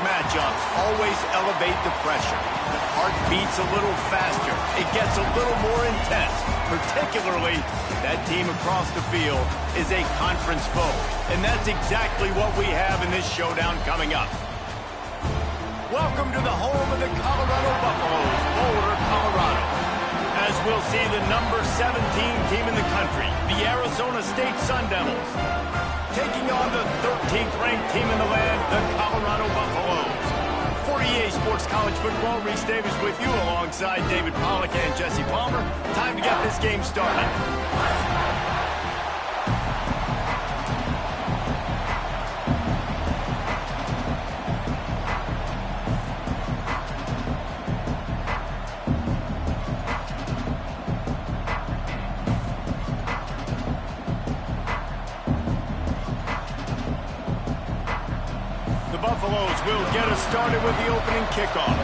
matchups always elevate the pressure. The heart beats a little faster. It gets a little more intense. Particularly, that team across the field is a conference foe. And that's exactly what we have in this showdown coming up. Welcome to the home of the Colorado Buffaloes, Boulder, Colorado. As we'll see the number 17 team in the country, the Arizona State Sun Devils, taking on the 13th ranked team in the land, the Colorado Buffaloes. For EA Sports College Football, Reese Davis with you alongside David Pollack and Jesse Palmer. Time to get this game started. Buffaloes will get us started with the opening kickoff.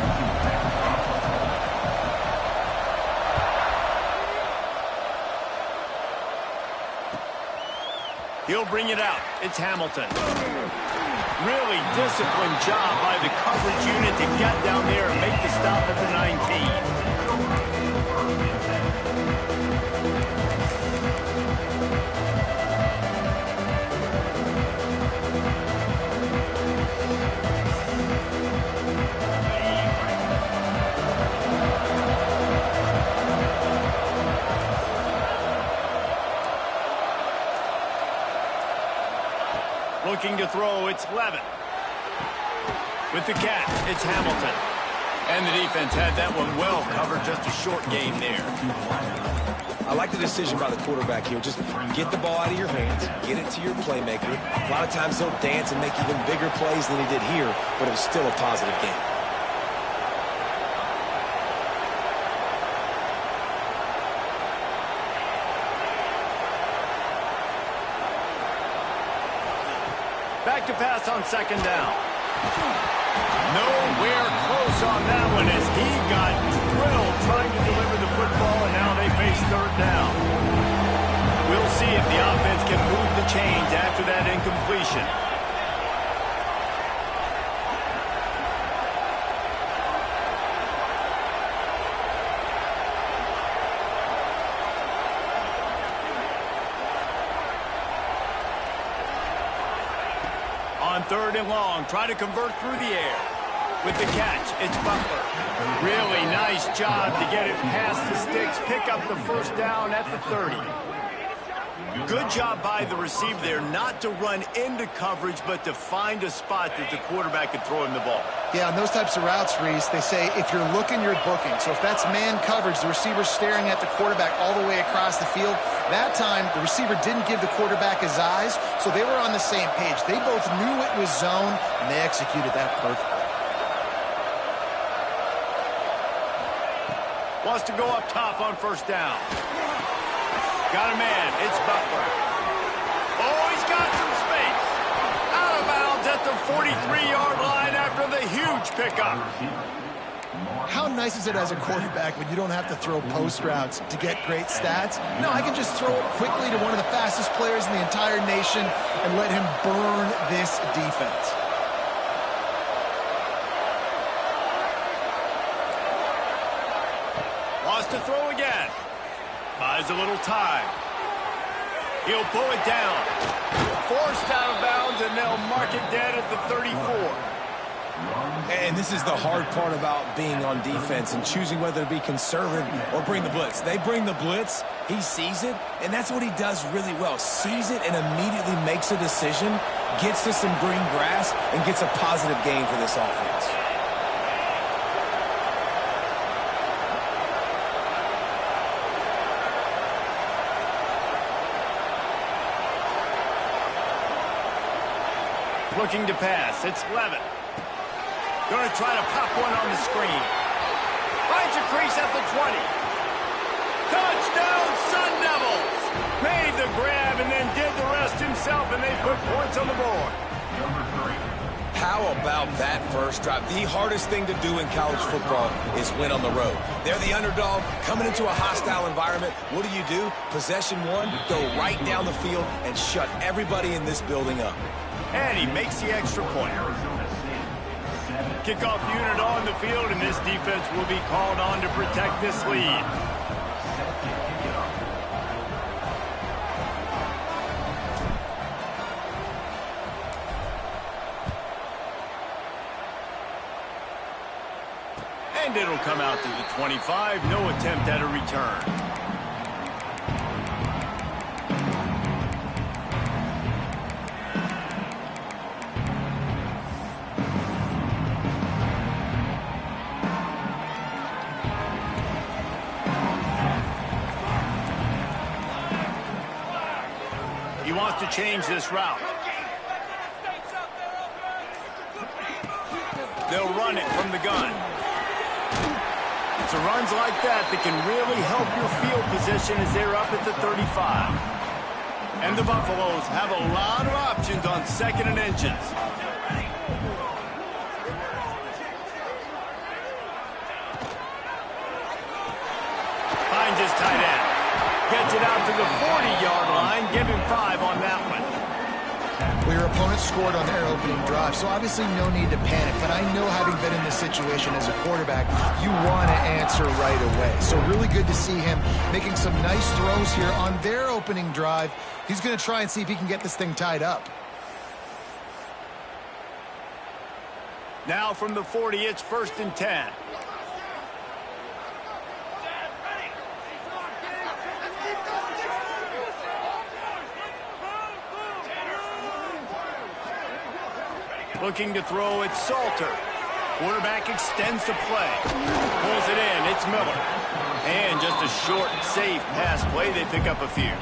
He'll bring it out. It's Hamilton. Really disciplined job by the coverage unit to get down there and make the stop at the 19. Looking to throw, it's Levin. With the catch, it's Hamilton. And the defense had that one well covered, just a short game there. I like the decision by the quarterback here. Just get the ball out of your hands, get it to your playmaker. A lot of times he'll dance and make even bigger plays than he did here, but it was still a positive game. Back to pass on second down. Nowhere close on that one as he got drilled trying to deliver the football, and now they face third down. We'll see if the offense can move the chains after that incompletion. On third and long, try to convert through the air. With the catch, it's Butler. Really nice job to get it past the sticks, pick up the first down at the 30. Good job by the receiver there not to run into coverage, but to find a spot that the quarterback could throw him the ball. Yeah, on those types of routes, Reese, they say if you're looking, you're booking. So if that's man coverage, the receiver's staring at the quarterback all the way across the field. That time, the receiver didn't give the quarterback his eyes, so they were on the same page. They both knew it was zone, and they executed that perfectly. Wants to go up top on first down. Got a man. It's Butler. Oh, he's got some space. Out of bounds at the 43-yard line after the huge pickup. How nice is it as a quarterback when you don't have to throw post routes to get great stats? No, I can just throw it quickly to one of the fastest players in the entire nation and let him burn this defense. Wants to throw again. Buys a little time. He'll pull it down. Forced out of bounds, and they'll mark it dead at the 34. And this is the hard part about being on defense and choosing whether to be conservative or bring the blitz. They bring the blitz, he sees it, and that's what he does really well. Sees it and immediately makes a decision, gets to some green grass, and gets a positive gain for this offense. Looking to pass, it's Levin. Going to try to pop one on the screen. Finds a crease at the 20. Touchdown, Sun Devils! Made the grab and then did the rest himself, and they put points on the board. How about that first drive? The hardest thing to do in college football is win on the road. They're the underdog, coming into a hostile environment. What do? Possession one, go right down the field and shut everybody in this building up. And he makes the extra point. Kickoff unit on the field, and this defense will be called on to protect this lead. And it'll come out to the 25. No attempt at a return. He wants to change this route. They'll run it from the gun. It's the runs like that that can really help your field position as they're up at the 35. And the Buffaloes have a lot of options on 2nd and inches. Finds his tight end. Gets it out to the 40-yard line. Give him 5 on that one. Well, your opponent scored on their opening drive, so obviously no need to panic. But I know, having been in this situation as a quarterback, you want to answer right away. So really good to see him making some nice throws here on their opening drive. He's going to try and see if he can get this thing tied up. Now from the 40, it's 1st and 10. Looking to throw, it's Salter. Quarterback extends the play. Pulls it in, it's Miller. And just a short, safe pass play, they pick up a few.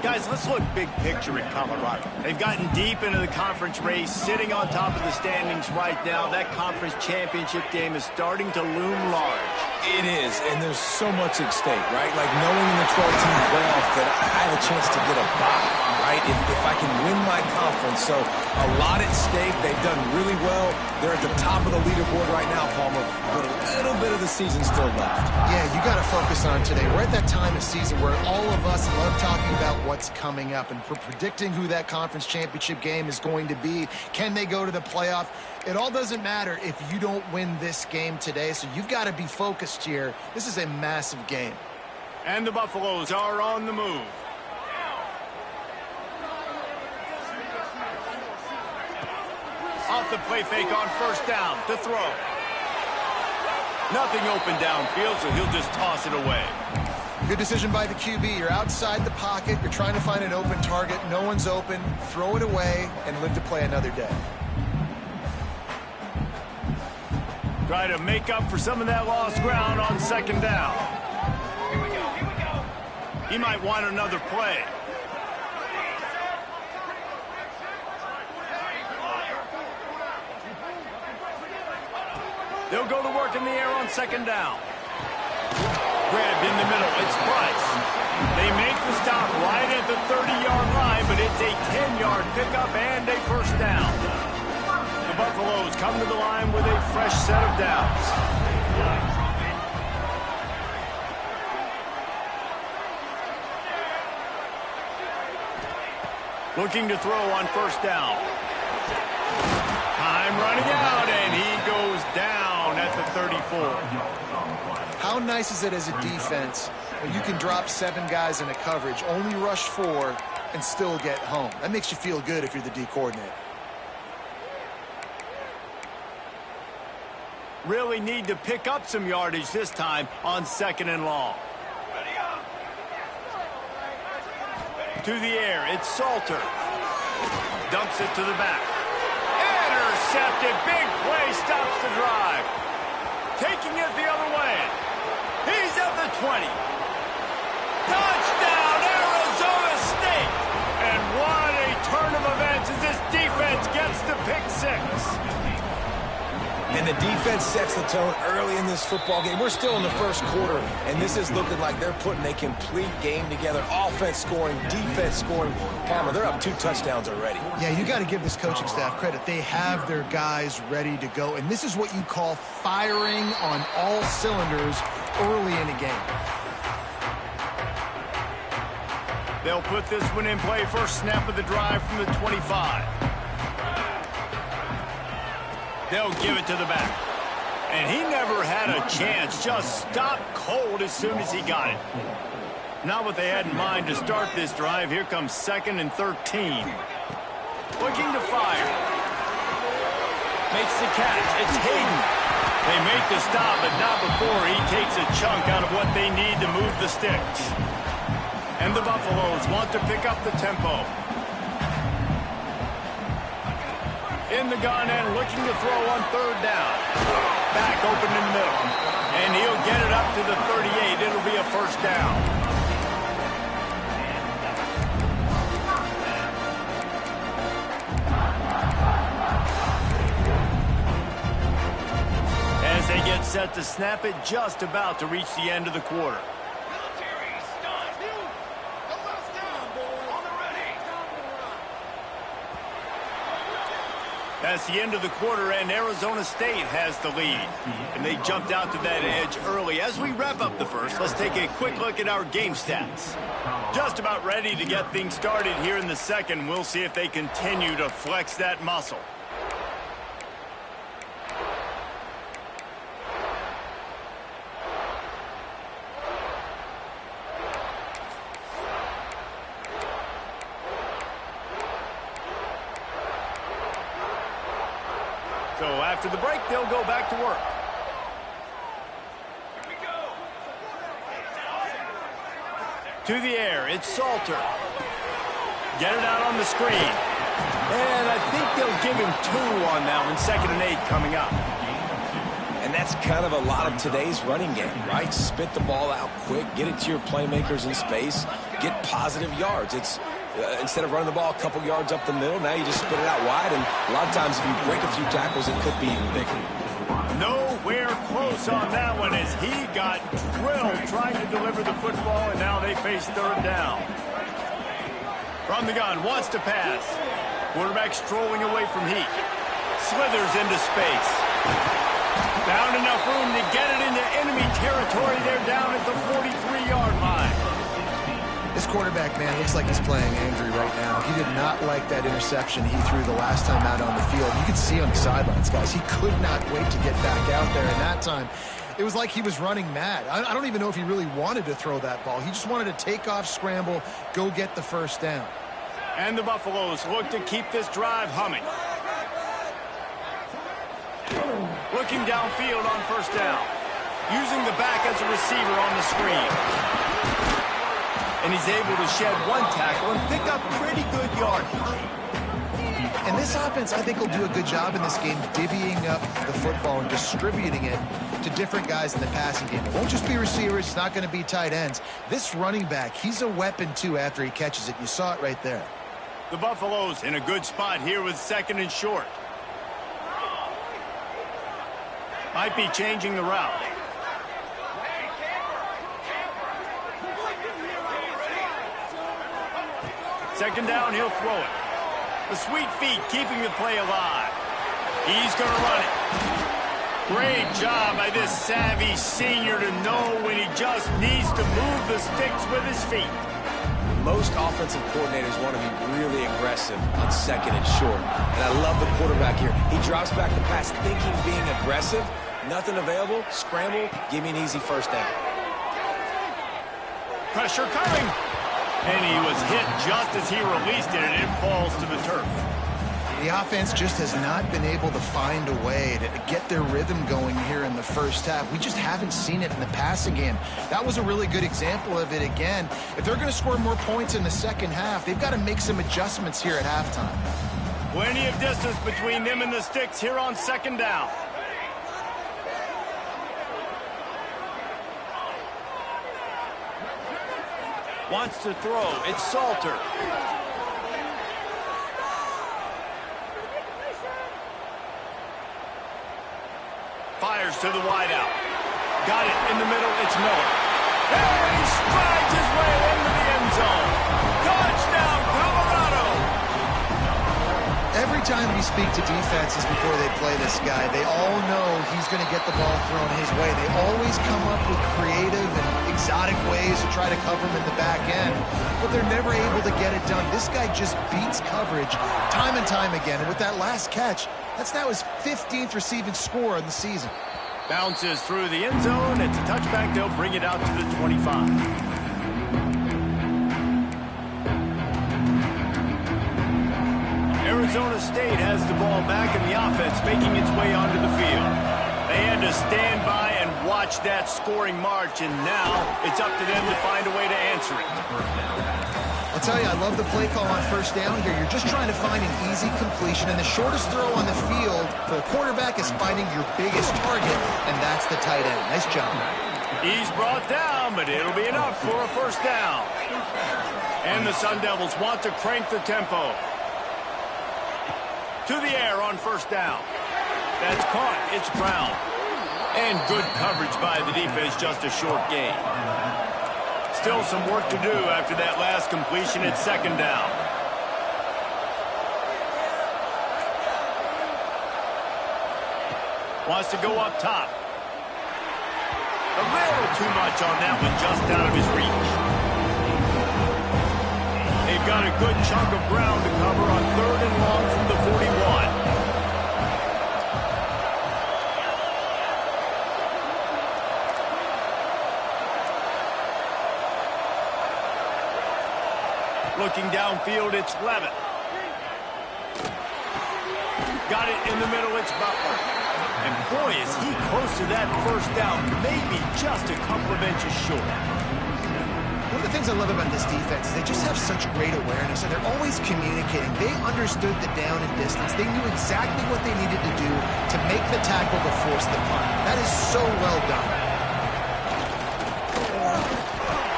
Guys, let's look big picture at Colorado. They've gotten deep into the conference race, sitting on top of the standings right now. That conference championship game is starting to loom large. It is, and there's so much at stake, right? Like knowing in the 12-team playoff that I have a chance to get a bye, right? If I can win my conference. So a lot at stake. They've done really well. They're at the top of the leaderboard right now, Palmer, but a little bit of the season still left. Yeah, you got to focus on today. We're at that time of season where all of us love talking about what's coming up and predicting who that conference championship game is going to be. Can they go to the playoff? It all doesn't matter if you don't win this game today, so you've got to be focused here. This is a massive game. And the Buffaloes are on the move. Off the play fake on 1st down to throw. Nothing open downfield, so he'll just toss it away. Good decision by the QB. You're outside the pocket. You're trying to find an open target. No one's open. Throw it away and live to play another day. Try to make up for some of that lost ground on 2nd down. Here we go, here we go. He might want another play. They'll go to work in the air on 2nd down. Grabbed in the middle, it's Price. They make the stop right at the 30-yard line, but it's a 10-yard pickup and a 1st down. The Buffaloes come to the line with a fresh set of downs. Looking to throw on 1st down. Time running out, and he goes down at the 34. How nice is it as a defense when you can drop 7 guys in a coverage, only rush 4, and still get home? That makes you feel good if you're the D coordinator. Really need to pick up some yardage this time on 2nd and long. To the air, it's Salter. Dumps it to the back. Intercepted, big play, stops the drive. Taking it the other way. He's at the 20. Touchdown, Arizona State! And what a turn of events as this defense gets the pick 6. And the defense sets the tone early in this football game. We're still in the 1st quarter, and this is looking like they're putting a complete game together. Offense scoring, defense scoring. Palmer, they're up 2 touchdowns already. Yeah, you got to give this coaching staff credit. They have their guys ready to go, and this is what you call firing on all cylinders early in a game. They'll put this one in play. First snap of the drive from the 25. They'll give it to the back. And he never had a chance. Just stopped cold as soon as he got it. Not what they had in mind to start this drive. Here comes 2nd and 13. Looking to fire. Makes the catch. It's Hayden. They make the stop, but not before he takes a chunk out of what they need to move the sticks. And the Buffaloes want to pick up the tempo. In the gun and looking to throw on 3rd down. Back open in the middle. And he'll get it up to the 38. It'll be a 1st down. As they get set to snap it, just about to reach the end of the quarter. That's the end of the quarter, and Arizona State has the lead. And they jumped out to that edge early. As we wrap up the first, let's take a quick look at our game stats. Just about ready to get things started here in the second. We'll see if they continue to flex that muscle. So after the break, they'll go back to work. To the air, it's Salter. Get it out on the screen. And I think they'll give him 2 on that one. 2nd and 8 coming up. And that's kind of a lot of today's running game, right? Spit the ball out quick, get it to your playmakers in space, get positive yards. It's instead of running the ball a couple yards up the middle, now you just spit it out wide, and a lot of times if you break a few tackles, it could be even bigger. Nowhere close on that one as he got drilled trying to deliver the football, and now they face 3rd down. From the gun, wants to pass. Quarterback strolling away from heat. Slithers into space. Found enough room to get it into enemy territory. They're down at the 43-yard line. This quarterback, man, looks like he's playing angry right now. He did not like that interception he threw the last time out on the field. You could see on the sidelines, guys. He could not wait to get back out there. And that time, it was like he was running mad. I don't even know if he really wanted to throw that ball. He just wanted to take off, scramble, go get the 1st down. And the Buffaloes look to keep this drive humming. Looking downfield on 1st down. Using the back as a receiver on the screen. And he's able to shed 1 tackle and pick up pretty good yardage. And this offense, I think, will do a good job in this game divvying up the football and distributing it to different guys in the passing game. It won't just be receivers. It's not going to be tight ends. This running back, he's a weapon, too, after he catches it. You saw it right there. The Buffaloes in a good spot here with 2nd and short. Might be changing the route. Second down, he'll throw it. The sweet feet keeping the play alive. He's going to run it. Great job by this savvy senior to know when he just needs to move the sticks with his feet. Most offensive coordinators want to be really aggressive on 2nd and short. And I love the quarterback here. He drops back the pass thinking being aggressive. Nothing available. Scramble. Give me an easy 1st down. Pressure coming. And he was hit just as he released it, and it falls to the turf. The offense just has not been able to find a way to get their rhythm going here in the 1st half. We just haven't seen it in the passing game. That was a really good example of it again. If they're going to score more points in the 2nd half, they've got to make some adjustments here at halftime. Plenty of distance between them and the sticks here on 2nd down. Wants to throw. It's Salter. Fires to the wideout. Got it in the middle. It's Miller. And he strides his way into the end zone. Touchdown, Colorado. Every time we speak to defenses before they play this guy, they all know he's going to get the ball thrown his way. They always come up with creative and exotic ways to try to cover him in the back end, but they're never able to get it done. This guy just beats coverage time and time again, and with that last catch, that's now his 15th receiving score in the season. Bounces through the end zone. It's a touchback. They'll bring it out to the 25. Arizona State has the ball back, and the offense making its way onto the field. They had to stand by and watch that scoring march, and now it's up to them to find a way to answer it. I'll tell you, I love the play call on first down here. You're just trying to find an easy completion, and the shortest throw on the field for the quarterback is finding your biggest target, and that's the tight end. Nice job. He's brought down, but it'll be enough for a first down. And the Sun Devils want to crank the tempo. To the air on first down. That's caught. It's Brown. And good coverage by the defense, just a short gain. Still some work to do after that last completion at second down. Wants to go up top. A little too much on that one, just out of his reach. They've got a good chunk of ground to cover on third and long from the 41. Looking downfield, it's Levitt. Got it in the middle, it's Butler. And boy, is he close to that first down, maybe just a couple of inches short. One of the things I love about this defense is they just have such great awareness, and they're always communicating. They understood the down and distance. They knew exactly what they needed to do to make the tackle to force the punt. That is so well done.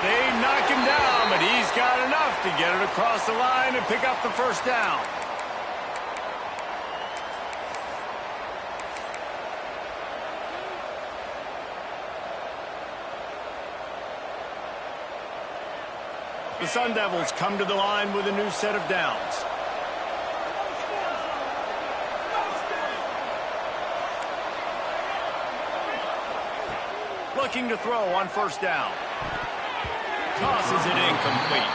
They knock him down, but he's got enough to get it across the line and pick up the first down. The Sun Devils come to the line with a new set of downs. Looking to throw on first down. Tosses it incomplete.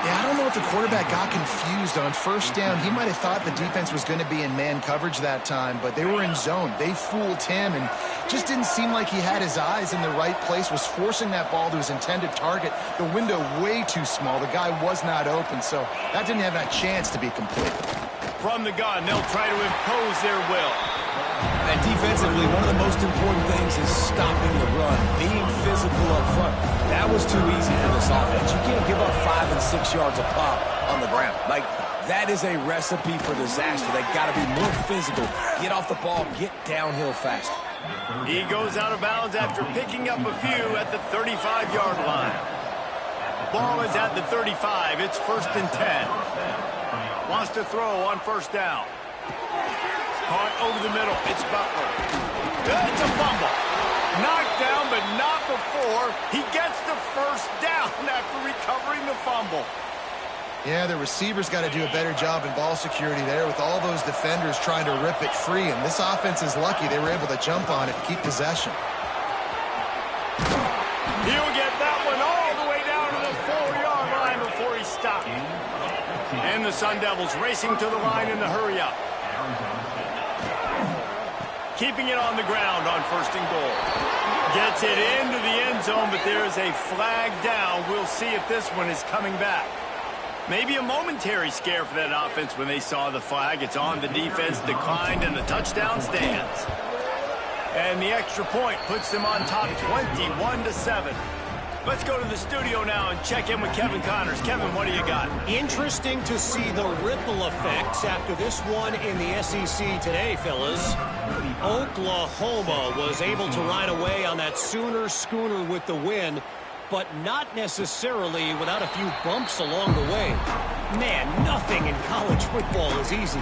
Yeah, I don't know if the quarterback got confused on first down. He might have thought the defense was going to be in man coverage that time, but they were in zone. They fooled him and just didn't seem like he had his eyes in the right place, was forcing that ball to his intended target. The window way too small. The guy was not open, so that didn't have that chance to be complete. From the gun, they'll try to impose their will. And defensively, one of the most important things is stopping the run, being physical up front. That was too easy for this offense. You can't give up 5 and 6 yards a pop on the ground. Like, that is a recipe for disaster. They got to be more physical. Get off the ball, get downhill fast. He goes out of bounds after picking up a few at the 35-yard line. Ball is at the 35. It's 1st and 10. Wants to throw on first down. Caught over the middle. It's Butler. It's a fumble. Knocked down, but not before. He gets the first down after recovering the fumble. Yeah, the receivers got to do a better job in ball security there with all those defenders trying to rip it free. And this offense is lucky they were able to jump on it and keep possession. He'll get that one all the way down to the 4-yard line before he stopped. And the Sun Devils racing to the line in the hurry-up. Keeping it on the ground on 1st and goal. Gets it into the end zone, but there's a flag down. We'll see if this one is coming back. Maybe a momentary scare for that offense when they saw the flag. It's on, the defense declined, and the touchdown stands. And the extra point puts them on top 21-7. Let's go to the studio now and check in with Kevin Connors. Kevin, what do you got? Interesting to see the ripple effects after this one in the SEC today, fellas. Oklahoma was able to ride away on that Sooner schooner with the win, but not necessarily without a few bumps along the way. Man, nothing in college football is easy.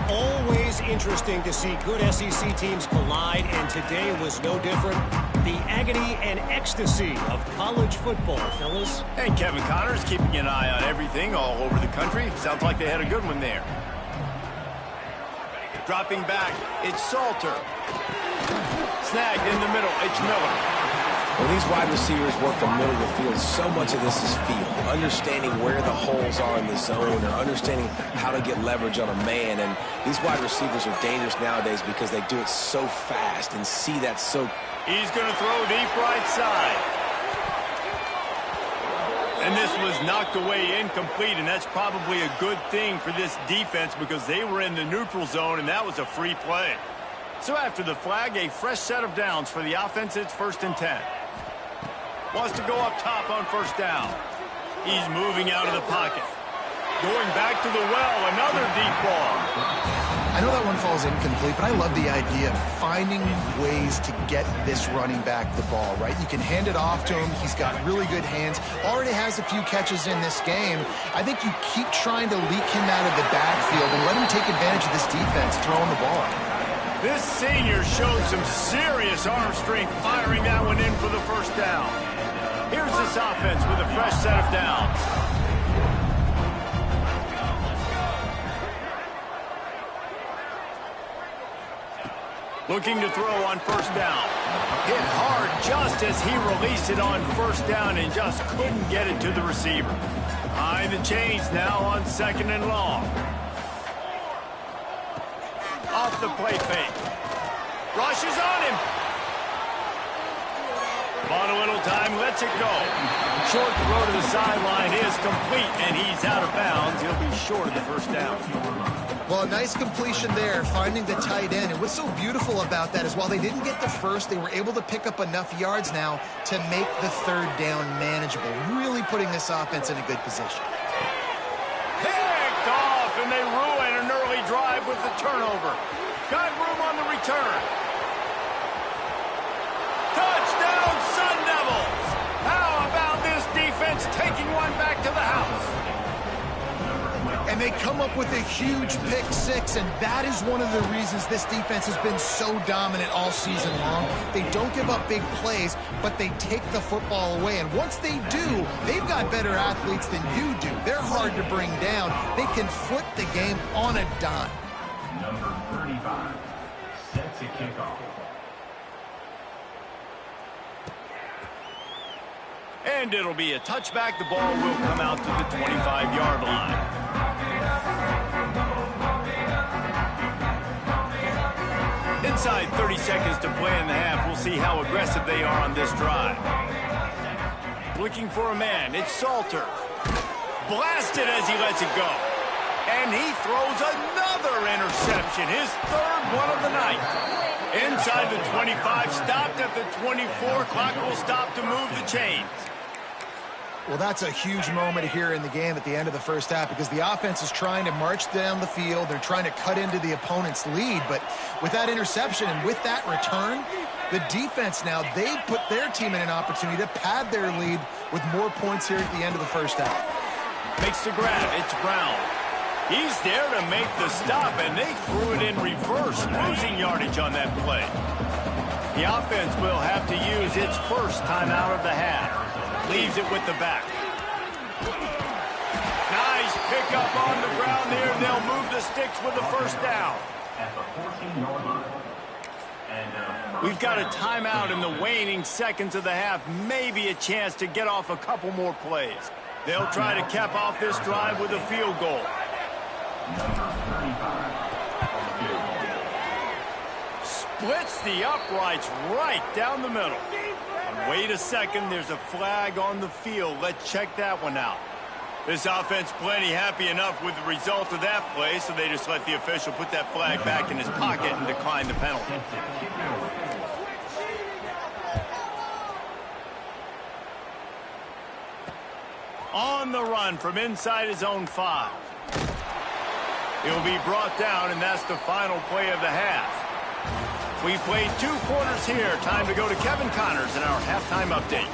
Always interesting to see good SEC teams collide, and today was no different. The agony and ecstasy of college football, fellas. And Kevin Connors keeping an eye on everything all over the country. Sounds like they had a good one there. Dropping back, it's Salter. Snagged in the middle. It's Miller. When these wide receivers work the middle of the field, so much of this is feel. Understanding where the holes are in the zone or understanding how to get leverage on a man. And these wide receivers are dangerous nowadays because they do it so fast and see that so. He's going to throw deep right side. And this was knocked away incomplete, and that's probably a good thing for this defense because they were in the neutral zone, and that was a free play. So after the flag, a fresh set of downs for the offense. It's 1st and 10. Wants to go up top on 1st down. He's moving out of the pocket. Going back to the well, another deep ball. I know that one falls incomplete, but I love the idea of finding ways to get this running back the ball, right? You can hand it off to him. He's got really good hands. Already has a few catches in this game. I think you keep trying to leak him out of the backfield and let him take advantage of this defense throwing the ball. This senior showed some serious arm strength firing that one in for the 1st down. Here's this offense with a fresh set of downs. Looking to throw on 1st down. Hit hard just as he released it on 1st down and just couldn't get it to the receiver. Behind the chains now on 2nd and long. Off the play fake. Rushes on him. Bought a little time, lets it go. Short throw to the sideline is complete, and he's out of bounds. He'll be short of the 1st down. Well, a nice completion there, finding the tight end. And what's so beautiful about that is while they didn't get the first, they were able to pick up enough yards now to make the 3rd down manageable. Really putting this offense in a good position. Picked off, and they ruin an early drive with the turnover. Got room on the return. Touchdown, Sun Devils! How about this defense taking one back to the house? And they come up with a huge pick 6, and that is one of the reasons this defense has been so dominant all season long. They don't give up big plays, but they take the football away. And once they do, they've got better athletes than you do. They're hard to bring down. They can flip the game on a dime. Number 35, set to kick off. And it'll be a touchback. The ball will come out to the 25-yard line. Inside 30 seconds to play in the half. We'll see how aggressive they are on this drive. Looking for a man. It's Salter. Blasted as he lets it go. And he throws another interception. His 3rd one of the night. Inside the 25. Stopped at the 24. Clock will stop to move the chains. Well, that's a huge moment here in the game at the end of the 1st half because the offense is trying to march down the field. They're trying to cut into the opponent's lead. But with that interception and with that return, the defense now, they put their team in an opportunity to pad their lead with more points here at the end of the 1st half. Makes the grab. It's Brown. He's there to make the stop, and they threw it in reverse, losing yardage on that play. The offense will have to use its 1st timeout of the half. Leaves it with the back. Nice pickup on the ground there. They'll move the sticks with the 1st down. At the 14-yard line. We've got a timeout in the waning seconds of the half. Maybe a chance to get off a couple more plays. They'll try to cap off this drive with a field goal. Splits the uprights right down the middle. And wait a second, there's a flag on the field. Let's check that one out. This offense plenty happy enough with the result of that play, so they just let the official put that flag back in his pocket and decline the penalty. On the run from inside his own 5. He'll be brought down, and that's the final play of the half. We played 2 quarters here. Time to go to Kevin Connors in our halftime update.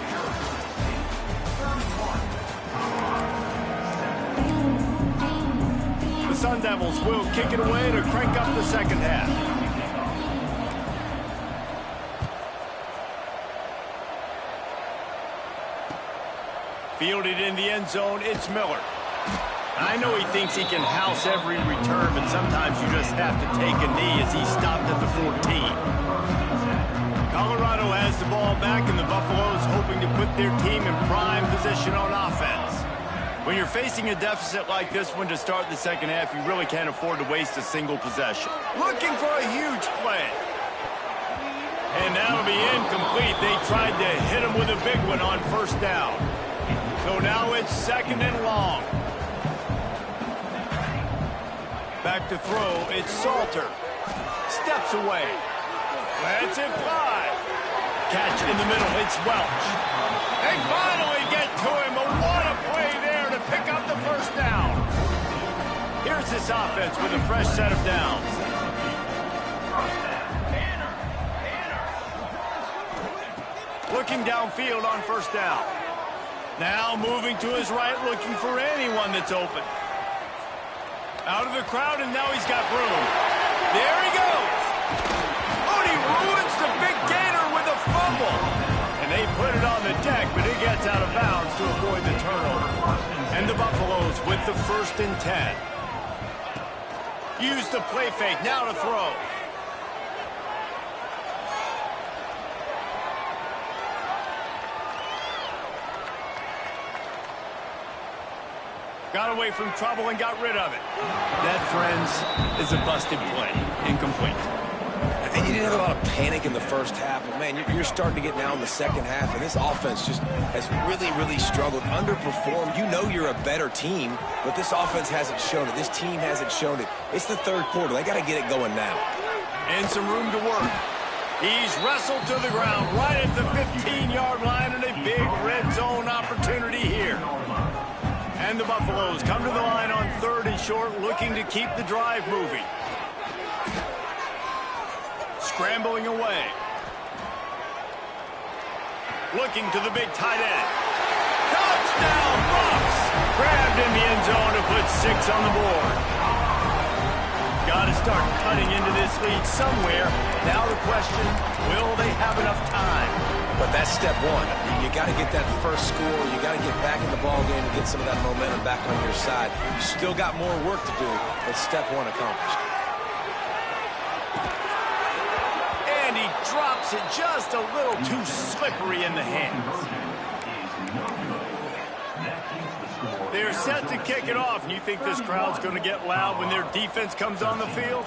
The Sun Devils will kick it away to crank up the 2nd half. Fielded in the end zone, it's Miller. I know he thinks he can house every return, but sometimes you just have to take a knee as he stopped at the 14. the ball back, and the Buffaloes hoping to put their team in prime position on offense. When you're facing a deficit like this one to start the second half, you really can't afford to waste a single possession. Looking for a huge play. And that'll be incomplete. They tried to hit him with a big one on first down. So now it's second and long. Back to throw, it's Salter. Steps away. Lets it fly. Catch in the middle, it's Welch. They finally get to him, but what a play there to pick up the first down. Here's this offense with a fresh set of downs. Looking downfield on first down. Now moving to his right, looking for anyone that's open. Out of the crowd, and now he's got room. There he goes. Oh, he ruins the big gainer with a fumble. And they put it on the deck, but it gets out of bounds to avoid the turnover. And the Buffaloes with the 1st and 10. Use the play fake, now to throw. Got away from trouble and got rid of it. That, friends, is a busted play. Incomplete. And you didn't have a lot of panic in the first half, but, man, you're starting to get now in the second half, and this offense just has really struggled, underperformed. You know you're a better team, but this offense hasn't shown it. This team hasn't shown it. It's the third quarter. They got to get it going now. And some room to work. He's wrestled to the ground right at the 15-yard line, and a big red zone opportunity here. And the Buffaloes come to the line on 3rd and short, looking to keep the drive moving. Scrambling away. Looking to the big tight end. Touchdown, Bucs! Grabbed in the end zone to put 6 on the board. Got to start cutting into this lead somewhere. Now the question, will they have enough time? But that's step one. You got to get that first score. You got to get back in the ball game and get some of that momentum back on your side. You still got more work to do, but step one accomplished. And he drops it just a little too slippery in the hands. They're set to kick it off, and you think this crowd's going to get loud when their defense comes on the field?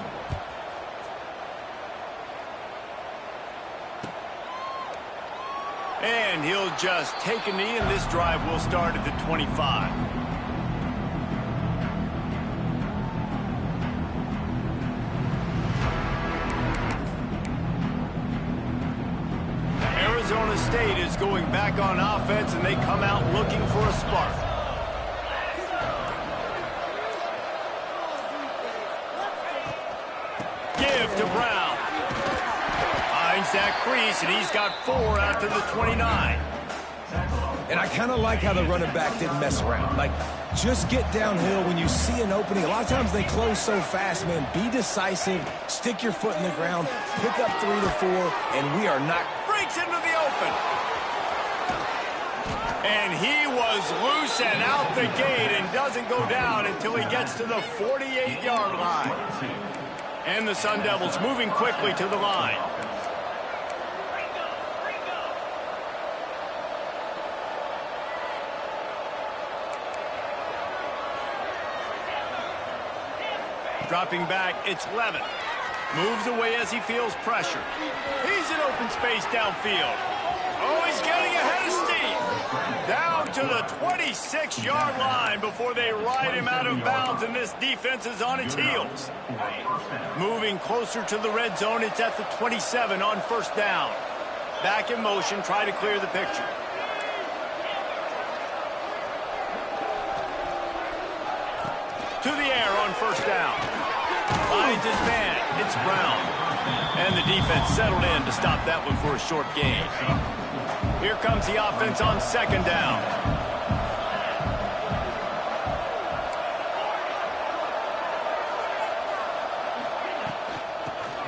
And he'll just take a knee, and this drive will start at the 25. Arizona State is going back on offense, and they come out looking for a spark. Give to Brown. Finds that crease, and he's got 4 out to the 29. And I kind of like how the running back didn't mess around. Like, just get downhill when you see an opening. A lot of times they close so fast, man. Be decisive, stick your foot in the ground, pick up 3 to 4, and we are not... Breaks into the open. And he was loose and out the gate and doesn't go down until he gets to the 48-yard line. And the Sun Devils moving quickly to the line. Dropping back, it's Levin. Moves away as he feels pressure. He's in open space downfield. Oh, he's getting ahead of steam. Down to the 26-yard line before they ride him out of bounds, and this defense is on its heels. Moving closer to the red zone, it's at the 27 on first down. Back in motion, try to clear the picture. To the air on first down. Finds his man. It's Brown. And the defense settled in to stop that one for a short gain. Here comes the offense on second down.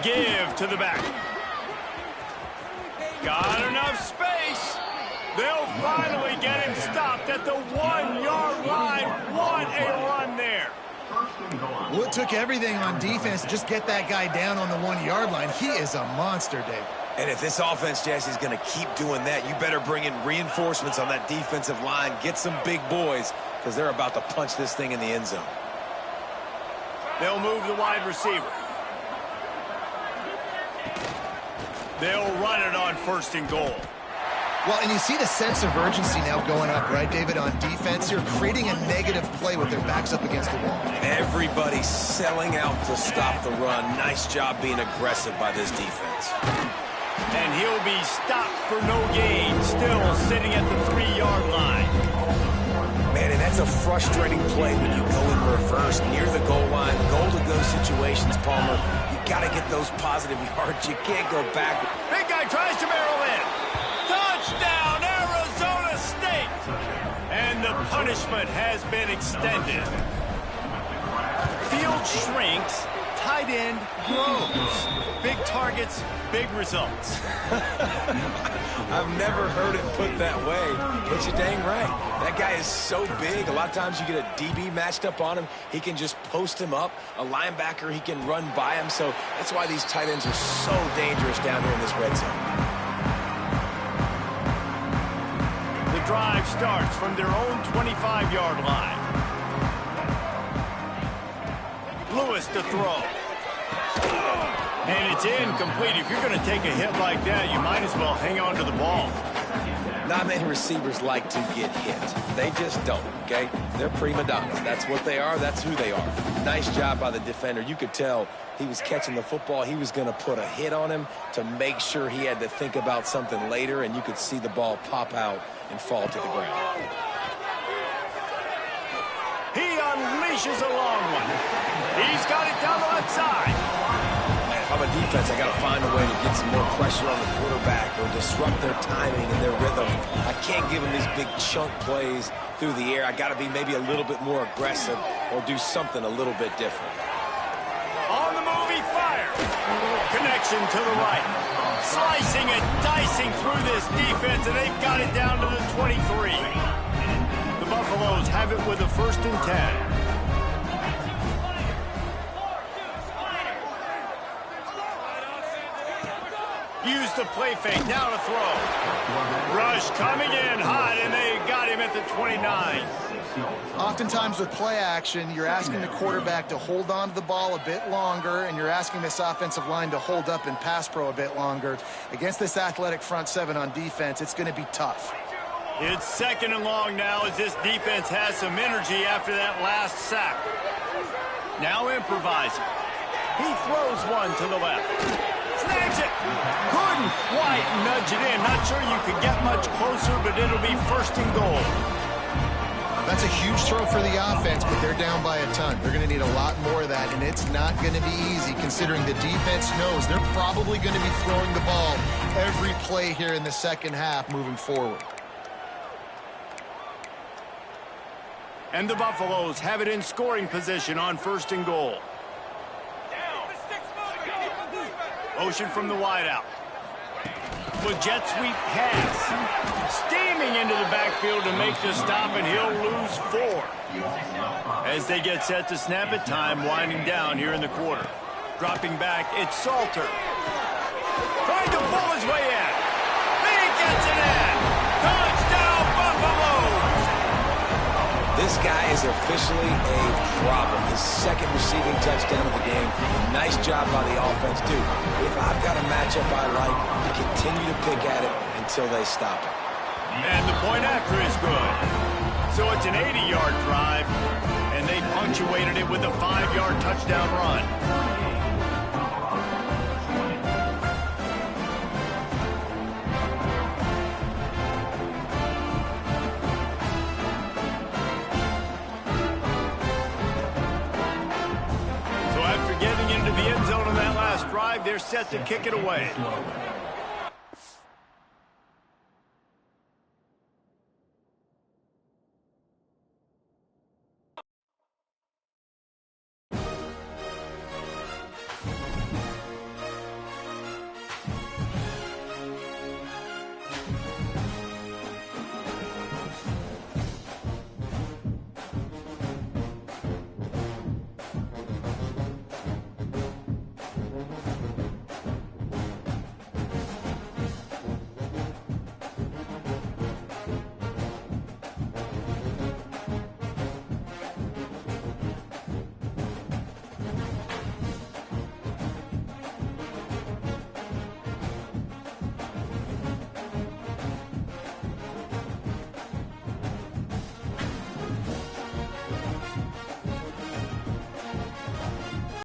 Give to the back. Got enough space. They'll finally get him stopped at the 1-yard line. What a run there. Well, it took everything on defense to just get that guy down on the 1-yard line. He is a monster, Dave. And if this offense, Jesse, is going to keep doing that, you better bring in reinforcements on that defensive line. Get some big boys, because they're about to punch this thing in the end zone. They'll move the wide receiver. They'll run it on 1st and goal. Well, and you see the sense of urgency now going up, right, David, on defense. You're creating a negative play with their backs up against the wall. Everybody's selling out to stop the run. Nice job being aggressive by this defense. And he'll be stopped for no gain, still sitting at the 3-yard line. Man, and that's a frustrating play when you go in reverse near the goal line. Goal-to-go situations, Palmer. You got to get those positive yards. You can't go back. Big guy tries to barrel in. Touchdown, Arizona State! And the punishment has been extended. Field shrinks, tight end grows. Big targets, big results. I've never heard it put that way, but you're dang right. That guy is so big. A lot of times you get a DB matched up on him. He can just post him up. A linebacker, he can run by him. So that's why these tight ends are so dangerous down here in this red zone. The drive starts from their own 25-yard line. Lewis to throw. And it's incomplete. If you're going to take a hit like that, you might as well hang on to the ball. Not many receivers like to get hit. They just don't, okay? They're prima donnas. That's what they are. That's who they are. Nice job by the defender. You could tell he was catching the football. He was going to put a hit on him to make sure he had to think about something later, and you could see the ball pop out and fall to the ground. He unleashes a long one. He's got it down the left side. If I'm a defense, I got to find a way to get some more pressure on the quarterback or disrupt their timing and their rhythm. I can't give them these big chunk plays through the air. I got to be maybe a little bit more aggressive or do something a little bit different. On the move, he fires. Connection to the right. Slicing and dicing through this defense, and they've got it down to the 23. The Buffaloes have it with a 1st and 10. Use the play fake, now to throw. Rush coming in hot, and they got him at the 29. Oftentimes with play action, you're asking the quarterback to hold on to the ball a bit longer, and you're asking this offensive line to hold up in pass pro a bit longer. Against this athletic front seven on defense, it's going to be tough. It's 2nd and long now as this defense has some energy after that last sack. Now improvising. He throws one to the left. Snags it. Couldn't quite nudge it in. Not sure you could get much closer, but it'll be 1st and goal. That's a huge throw for the offense, but they're down by a ton. They're going to need a lot more of that, and it's not going to be easy considering the defense knows they're probably going to be throwing the ball every play here in the second half moving forward. And the Buffaloes have it in scoring position on 1st and goal. Motion from the wideout. With jet sweep pass. Steaming into the backfield to make the stop, and he'll lose 4. As they get set to snap it, time winding down here in the quarter. Dropping back, it's Salter. Trying to pull his way in. He gets it in. Touchdown, Buffaloes! This guy is officially a problem. His 2nd receiving touchdown of the game. Nice job by the offense. Dude, if I've got a matchup I like, continue to pick at it until they stop it. And the point after is good. So it's an 80-yard drive, and they punctuated it with a 5-yard touchdown run. So after getting into the end zone on that last drive, they're set to kick it away.